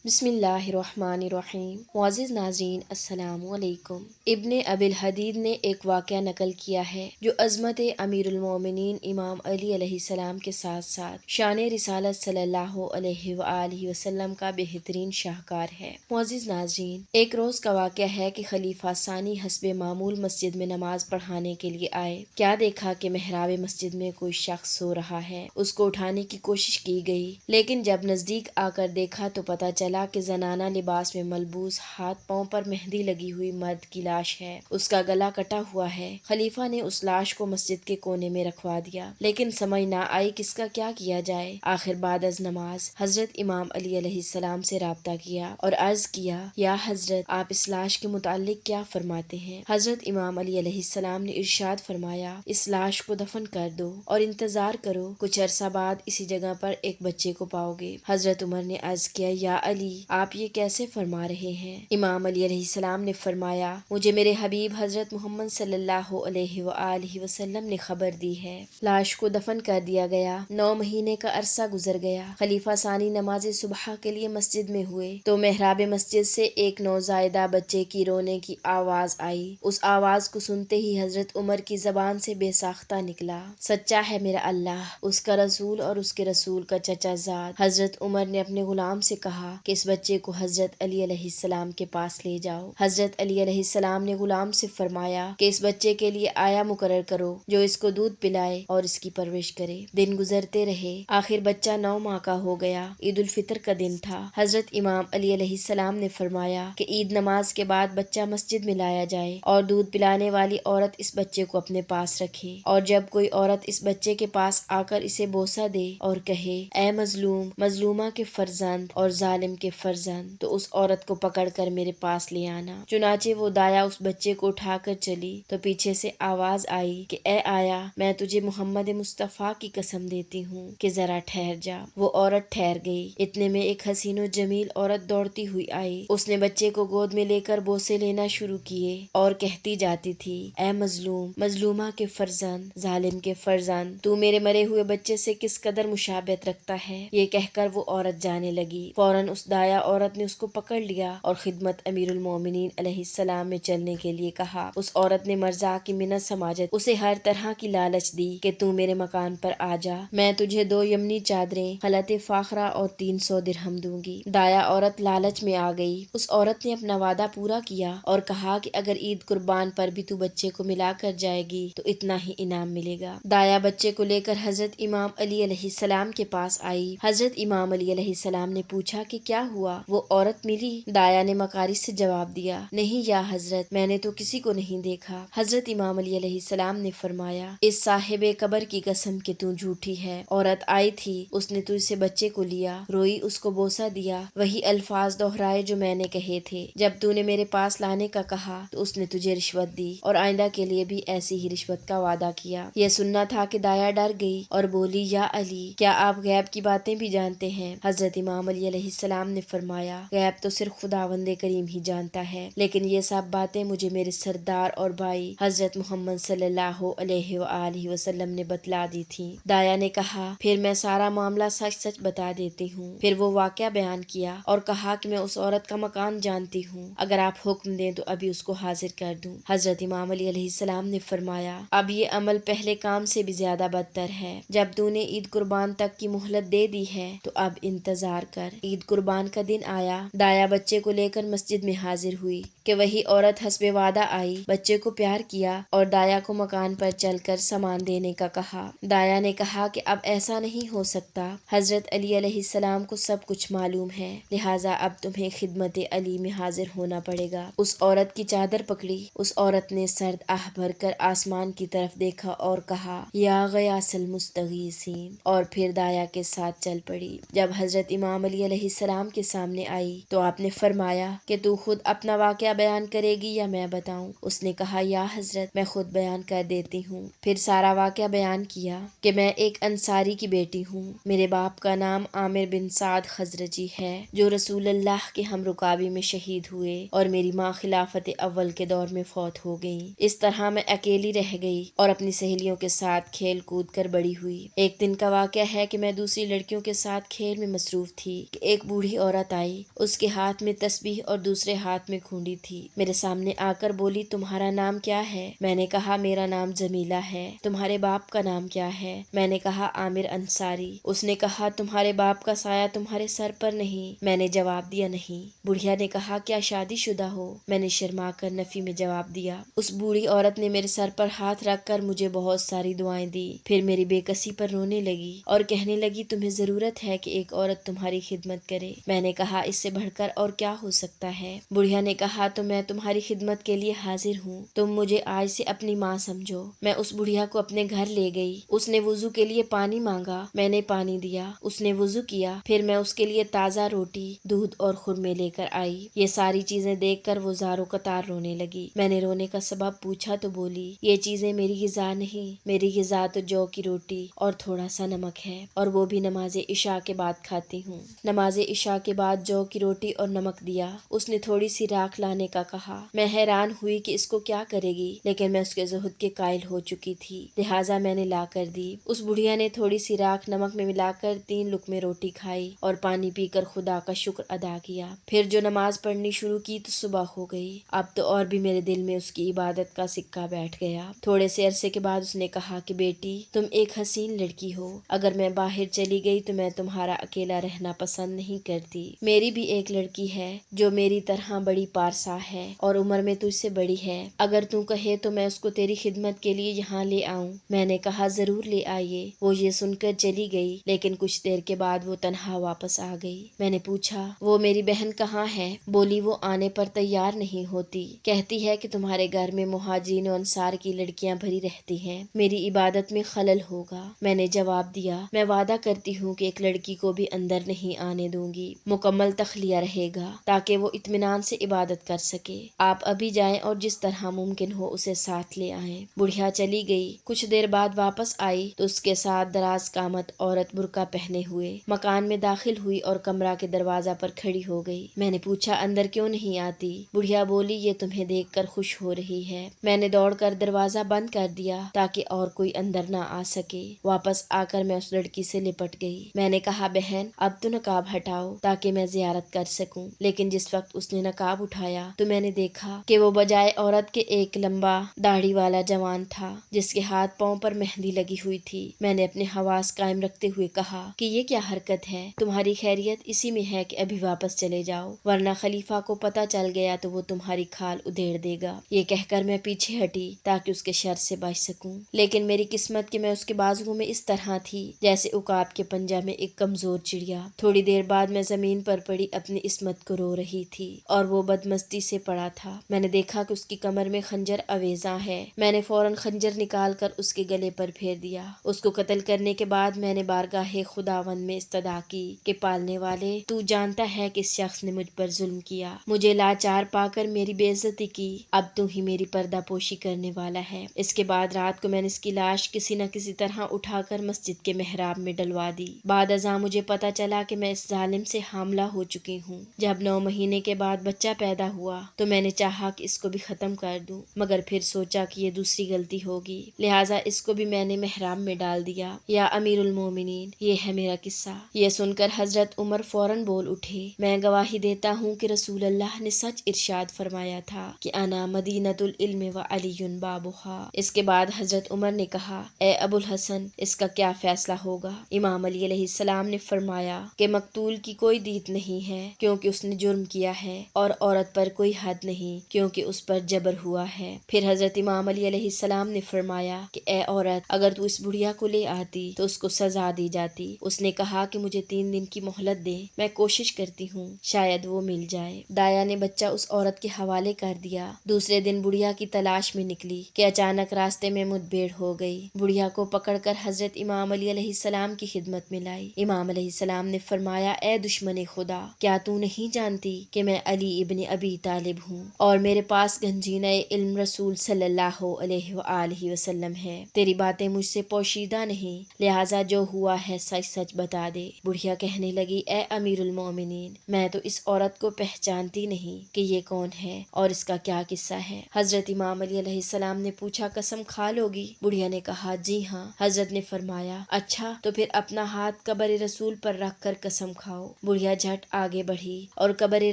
بسم اللہ الرحمن الرحیم۔ معزز ناظرین السلام علیکم۔ ابن ابی الحدید نے ایک واقعہ نقل کیا ہے جو عظمت امیر المومنین امام علی علیہ السلام کے ساتھ ساتھ شان رسالت صلی اللہ علیہ وآلہ وسلم کا بہترین شاہکار ہے۔ معزز ناظرین، ایک روز کا واقعہ ہے کہ خلیفہ ثانی حسب معمول مسجد میں نماز پڑھانے کے لیے آئے۔ کیا دیکھا کہ محراب مسجد میں کوئی شخص سو رہا ہے۔ اس کو اٹھانے کی کوشش کی گئی، لیکن جب نزدیک آ کر دیکھا تو پتہ چلا کہ زنانہ لباس میں ملبوس، ہاتھ پاؤں پر مہندی لگی ہوئی مرد کی لاش ہے۔ اس کا گلا کٹا ہوا ہے۔ خلیفہ نے اس لاش کو مسجد کے کونے میں رکھوا دیا، لیکن سمجھ نہ آئی کس کا کیا کیا جائے۔ آخر بعد از نماز حضرت امام علی علیہ السلام سے رابطہ کیا اور عرض کیا، یا حضرت، آپ اس لاش کے متعلق کیا فرماتے ہیں؟ حضرت امام علی علیہ السلام نے ارشاد فرمایا، اس لاش کو دفن کر دو اور انتظار کرو، کچھ عرصہ بعد اسی جگہ پر ایک بچے کو پاؤ گے۔ حضرت عمر نے عرض کیا، یا علی، آپ یہ کیسے فرما رہے ہیں؟ امام علی علیہ السلام نے فرمایا، مجھے میرے حبیب حضرت محمد صلی اللہ علیہ وآلہ وسلم نے خبر دی ہے۔ لاش کو دفن کر دیا گیا۔ 9 مہینے کا عرصہ گزر گیا۔ خلیفہ ثانی نماز صبح کے لیے مسجد میں ہوئے تو محراب مسجد سے ایک نوزائیدہ بچے کی رونے کی آواز آئی۔ اس آواز کو سنتے ہی حضرت عمر کی زبان سے بے ساختہ نکلا، سچا ہے میرا اللہ، اس کا رسول اور اس کے رسول کا چچا زاد۔ حضرت عمر نے اپنے غلام سے کہا کہ اس بچے کو حضرت علی علیہ السلام کے پاس لے جاؤ۔ حضرت علی علیہ السلام نے غلام سے فرمایا کہ اس بچے کے لیے آیا مقرر کرو جو اس کو دودھ پلائے اور اس کی پرورش کرے۔ دن گزرتے رہے، آخر بچہ 9 ماہ کا ہو گیا۔ عید الفطر کا دن تھا۔ حضرت امام علی علیہ السلام نے فرمایا کہ عید نماز کے بعد بچہ مسجد میں لایا جائے اور دودھ پلانے والی عورت اس بچے کو اپنے پاس رکھے، اور جب کوئی عورت اس بچے کے پاس آ کر اسے بوسہ دے اور کہے، اے مظلوم، مظلومہ کے فرزند اور ظالم کے فرزند، تو اس عورت کو پکڑ کر میرے پاس لے آنا۔ چنانچہ وہ دایا اس بچے کو اٹھا کر چلی تو پیچھے سے آواز آئی کہ اے آیا، میں تجھے محمد مصطفیٰ کی قسم دیتی ہوں کہ ذرا ٹھہر جا۔ وہ عورت ٹھہر گئی۔ اتنے میں ایک حسین و جمیل عورت دوڑتی ہوئی آئی۔ اس نے بچے کو گود میں لے کر بوسے لینا شروع کیے اور کہتی جاتی تھی، اے مظلوم، مظلومہ کے فرزند، ظالم کے فرزند، تو میرے مرے ہوئے بچے سے کس قدر مشابہت رکھتا ہے۔ یہ کہہ کر وہ عورت جانے لگی۔ فوراً اس دایا عورت نے اس کو پکڑ لیا اور خدمت امیر المومنین علیہ السلام میں چلنے کے لیے کہا۔ اس عورت نے مرزا کی منت سماجت اسے ہر طرح کی لالچ دی کہ تو میرے مکان پر آ جا، میں تجھے 2 یمنی چادریں، خلعت فاخرہ اور 300 درہم دوں گی۔ دایا عورت لالچ میں آ گئی۔ اس عورت نے اپنا وعدہ پورا کیا اور کہا کہ اگر عید قربان پر بھی تو بچے کو ملا کر جائے گی تو اتنا ہی انعام ملے گا۔ دایا بچے کو لے کر حضرت امام علی علیہ السلام کے پاس آئی۔ حضرت امام علی علیہ السلام نے پوچھا کہ کیا ہوا؟ وہ عورت ملی؟ دایا نے مکاری سے جواب دیا، نہیں یا حضرت، میں نے تو کسی کو نہیں دیکھا۔ حضرت امام علی علیہ السلام نے فرمایا، اس صاحب قبر کی قسم کہ تو جھوٹی ہے۔ عورت آئی تھی، اس نے تجھ سے بچے کو لیا، روئی، اس کو بوسہ دیا، وہی الفاظ دہرائے جو میں نے کہے تھے۔ جب تو نے میرے پاس لانے کا کہا تو اس نے تجھے رشوت دی اور آئندہ کے لیے بھی ایسی ہی رشوت کا وعدہ کیا۔ یہ سننا تھا کہ دایا ڈر گئی اور بولی، یا علی، کیا آپ غیب کی باتیں بھی جانتے ہیں؟ حضرت امام علی علیہ السلام نے فرمایا، غیب تو صرف خداوند کریم ہی جانتا ہے، لیکن یہ سب باتیں مجھے میرے سردار اور بھائی حضرت محمد صلی اللہ علیہ وآلہ وسلم نے بتلا دی تھی۔ دایا نے کہا، پھر میں سارا معاملہ سچ سچ بتا دیتی ہوں۔ پھر وہ واقعہ بیان کیا اور کہا کہ میں اس عورت کا مکان جانتی ہوں، اگر آپ حکم دیں تو ابھی اس کو حاضر کر دوں۔ حضرت امام علی علیہ السلام نے فرمایا، اب یہ عمل پہلے کام سے بھی زیادہ بدتر ہے۔ جب تو نے عید قربان تک کی مہلت دے دی ہے تو اب انتظار کر۔ عید قربان کا دن آیا۔ دایا بچے کو لے کر مسجد میں حاضر ہوئی کہ وہی عورت حسب وعدہ آئی، بچے کو پیار کیا اور دایا کو مکان پر چل کر سامان دینے کا کہا۔ دایا نے کہا کہ اب ایسا نہیں ہو سکتا، حضرت علی علیہ السلام کو سب کچھ معلوم ہے، لہٰذا اب تمہیں خدمت علی میں حاضر ہونا پڑے گا۔ اس عورت کی چادر پکڑی۔ اس عورت نے سرد آہ بھر کر آسمان کی طرف دیکھا اور کہا، یا غیاث المستغیثین، اور پھر دایا کے ساتھ چل پڑی۔ جب حضرت امام علی علیہ السلام کے سامنے آئی تو آپ نے فرمایا کہ تو خود اپنا واقعہ بیان کرے گی یا میں بتاؤں؟ اس نے کہا، یا حضرت، میں خود بیان کر دیتی ہوں۔ پھر سارا واقعہ بیان کیا کہ میں ایک انصاری کی بیٹی ہوں، میرے باپ کا نام عامر بن سعد خزرجی ہے جو رسول اللہ کے ہم رکابی میں شہید ہوئے، اور میری ماں خلافت اول کے دور میں فوت ہو گئیں۔ اس طرح میں اکیلی رہ گئی اور اپنی سہیلیوں کے ساتھ کھیل کود کر بڑی ہوئی۔ ایک دن کا واقعہ ہے کہ میں دوسری لڑکیوں کے ساتھ کھیل میں مصروف تھی کہ ایک بوڑھے बूढ़ी औरत आई। उसके हाथ में तस्बीह और दूसरे हाथ में खूंडी थी। मेरे सामने आकर बोली, तुम्हारा नाम क्या है? मैंने कहा, मेरा नाम जमीला है। तुम्हारे बाप का नाम क्या है? मैंने कहा, आमिर अंसारी। उसने कहा, तुम्हारे बाप का साया तुम्हारे सर पर नहीं? मैंने जवाब दिया, नहीं। बुढ़िया ने कहा, क्या शादीशुदा हो? मैंने शर्मा कर नफी में जवाब दिया। उस बूढ़ी औरत ने मेरे सर पर हाथ रखकर मुझे बहुत सारी दुआएं दी। फिर मेरी बेकसी पर रोने लगी और कहने लगी, तुम्हें जरूरत है कि एक औरत तुम्हारी खिदमत करे। मैंने कहा, इससे बढ़कर और क्या हो सकता है? बुढ़िया ने कहा, तो मैं तुम्हारी खिदमत के लिए हाजिर हूँ। तुम मुझे आज से अपनी माँ समझो। मैं उस बुढ़िया को अपने घर ले गई। उसने वुजू के लिए पानी मांगा, मैंने पानी दिया। उसने वुजू किया। फिर मैं उसके लिए ताज़ा रोटी, दूध और खुरमे लेकर आई। ये सारी चीजें देखकर वो ज़ारो कतार रोने लगी। मैंने रोने का सबब पूछा तो बोली, ये चीजें मेरी गिज़ा नहीं, मेरी गिज़ा तो जौ की रोटी और थोड़ा सा नमक है, और वो भी नमाज इशा के बाद खाती हूँ। नमाज इशा के बाद जौ की रोटी और नमक दिया। उसने थोड़ी सी राख लाने का कहा। मैं हैरान हुई कि इसको क्या करेगी, लेकिन मैं उसके ज़ुहद के कायल हो चुकी थी, लिहाजा मैंने ला कर दी। उस बुढ़िया ने थोड़ी सी राख नमक में मिलाकर 3 लुकमे रोटी खाई और पानी पीकर खुदा का शुक्र अदा किया। फिर जो नमाज पढ़नी शुरू की तो सुबह हो गई। अब तो और भी मेरे दिल में उसकी इबादत का सिक्का बैठ गया। थोड़े से अरसे के बाद उसने कहा कि बेटी, तुम एक हसीन लड़की हो। अगर मैं बाहर चली गई तो मैं तुम्हारा अकेला रहना पसंद नहीं करती। मेरी भी एक लड़की है जो मेरी तरह बड़ी पारसा है और उम्र में तुझसे बड़ी है। अगर तू कहे तो मैं उसको तेरी खिदमत के लिए यहाँ ले आऊँ। मैंने कहा, जरूर ले आइए। वो ये सुनकर चली गई, लेकिन कुछ देर के बाद वो तन्हा वापस आ गई। मैंने पूछा, वो मेरी बहन कहाँ है? बोली, वो आने पर तैयार नहीं होती। कहती है कि तुम्हारे घर में मुहाजिरीन और अंसार की लड़कियां भरी रहती हैं, मेरी इबादत में खलल होगा। मैंने जवाब दिया, मैं वादा करती हूँ कि एक लड़की को भी अंदर नहीं आने दूंगी। मुकम्मल तखलिया रहेगा ताकि वो इत्मीनान से इबादत कर सके। आप अभी जाएं और जिस तरह मुमकिन हो उसे साथ ले आएं। बुढ़िया चली गई। कुछ देर बाद वापस आई तो उसके साथ दराज कामत औरत बुर्का पहने हुए मकान में दाखिल हुई और कमरा के दरवाजा पर खड़ी हो गई। मैंने पूछा, अंदर क्यों नहीं आती? बुढ़िया बोली, ये तुम्हें देखकर खुश हो रही है। मैंने दौड़कर दरवाजा बंद कर दिया ताकि और कोई अंदर ना आ सके। वापस आकर मैं उस लड़की से लिपट गई। मैंने कहा, बहन, अब तो नकाब हटाओ ताकि मैं जियारत कर सकूं। लेकिन जिस वक्त उसने नकाब उठाया तो मैंने देखा कि वो बजाय औरत के एक लंबा दाढ़ी वाला जवान था जिसके हाथ पांव पर मेहंदी लगी हुई थी। मैंने अपने हवास कायम रखते हुए कहा कि ये क्या हरकत है? तुम्हारी खैरियत इसी में है कि अभी वापस चले जाओ, वरना खलीफा को पता चल गया तो वो तुम्हारी खाल उधेड़ देगा। ये कहकर मैं पीछे हटी ताकि उसके शर से बच सकूं। लेकिन मेरी किस्मत कि मैं उसके बाजुओं में इस तरह थी जैसे उकाब के पंजा में एक कमजोर चिड़िया। थोड़ी देर बाद मैं जमीन पर पड़ी अपनी इस्मत को रो रही थी और वो बदमस्ती से पड़ा था। मैंने देखा कि उसकी कमर में खंजर अवेजा है। मैंने फौरन खंजर निकाल कर उसके गले पर फेर दिया। उसको कत्ल करने के बाद मैंने बारगाहे खुदावंद में इस्तदा की कि पालने वाले, तू जानता है कि इस शख्स ने मुझ पर जुल्म किया, मुझे लाचार पाकर मेरी बेइज्जती की। अब तू ही मेरी पर्दा पोशी करने वाला है। इसके बाद रात को मैंने इसकी लाश किसी न किसी तरह उठाकर मस्जिद के मेहराब में डलवा दी। बाद अज़ां मुझे पता चला कि मैं इस जालिम से हामला हो चुकी हूँ। जब 9 महीने के बाद बच्चा पैदा हुआ तो मैंने चाहा कि इसको भी खत्म कर दूं, मगर फिर सोचा कि ये दूसरी गलती होगी, लिहाजा इसको भी मैंने मेहराब में डाल दिया। या अमीरुल मोमिनीन, ये है मेरा किस्सा। ये सुनकर हजरत उमर फौरन बोल उठे, मैं गवाही देता हूँ कि रसूल अल्लाह ने सच इरशाद फरमाया था कि अना मदीनतुल इल्म व अलीयुन बाबुहा। इसके बाद हजरत उमर ने कहा, ए अबुल हसन, इसका क्या फैसला होगा? इमाम अली अलैहिस्सलाम ने फरमाया कि मकतूल की कोई दीत नहीं है क्योंकि उसने जुर्म किया है, और औरत पर कोई हद नहीं क्योंकि उस पर जबर हुआ है। फिर हजरत इमाम अली अलैहिस्सलाम ने फरमाया कि ए औरत, अगर तू इस बुढ़िया को ले आती तो उसको सजा दी जाती। उसने कहा कि मुझे 3 दिन की मोहलत दे, मैं कोशिश करती हूँ, शायद वो मिल जाए। दाया ने बच्चा उस औरत के हवाले कर दिया। दूसरे दिन बुढ़िया की तलाश में निकली कि अचानक रास्ते में मुठभेड़ हो गई। बुढ़िया को पकड़कर हजरत इमाम अली अलैहिस्सलाम की खिदमत में लाई। इमाम अलैहिस्सलाम ने फरमाया, ए दुश्मन खुदा, क्या तू नहीं जानती कि मैं अली इब्न अबी तालिब हूँ और मेरे पास गंजीना इल्म रसूल सल्लल्लाहु अलैहि वसल्लम है। तेरी बातें मुझसे पोशीदा नहीं, लिहाजा जो हुआ है सच सच बता दे। बुढ़िया कहने लगी, ए अमीरुल मोमिनीन, मैं तो इस औरत को पहचानती नहीं कि ये कौन है और इसका क्या किस्सा है। हजरत इमाम अली अलैहिस्सलाम ने पूछा, कसम खा लोगी? बुढ़िया ने कहा, जी हाँ। हजरत ने फरमाया, अच्छा तो फिर अपना हाथ कब्र रसूल पर रख कर कसम खाओ। बुढ़िया झट आगे बढ़ी और कब्र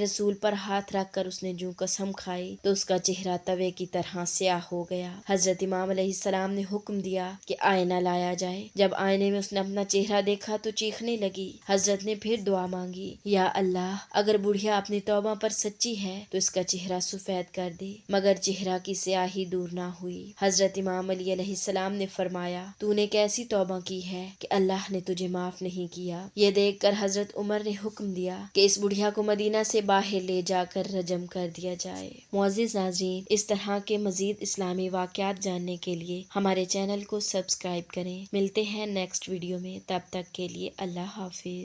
रसूल पर हाथ रख कर उसने जो कसम खाई तो उसका चेहरा तवे की तरह स्याह हो गया। हजरत इमाम अलैहिस्सलाम ने हुक्म दिया कि आईना लाया जाए। जब आईने में उसने अपना चेहरा देखा तो चीखने लगी। हजरत ने फिर दुआ मांगी, या अल्लाह, अगर बुढ़िया अपनी तौबा पर सच्ची है तो इसका चेहरा सफेद कर दे। मगर चेहरा की स्याही दूर ना हुई। हजरत इमाम अली अलैहिस्सलाम ने फरमाया, तूने कैसी तौबा की है कि अल्लाह ने तुझे माफ नहीं किया। ये देखकर हजरत उमर ने हुक्म दिया कि इस बुढ़िया को मदीना से बाहर ले जाकर रजम कर दिया जाए। मुअज़्ज़िज़ नाज़रीन, इस तरह के मजीद इस्लामी वाक़यात जानने के लिए हमारे चैनल को सब्सक्राइब करें। मिलते हैं नेक्स्ट वीडियो में, तब तक के लिए अल्लाह हाफिज।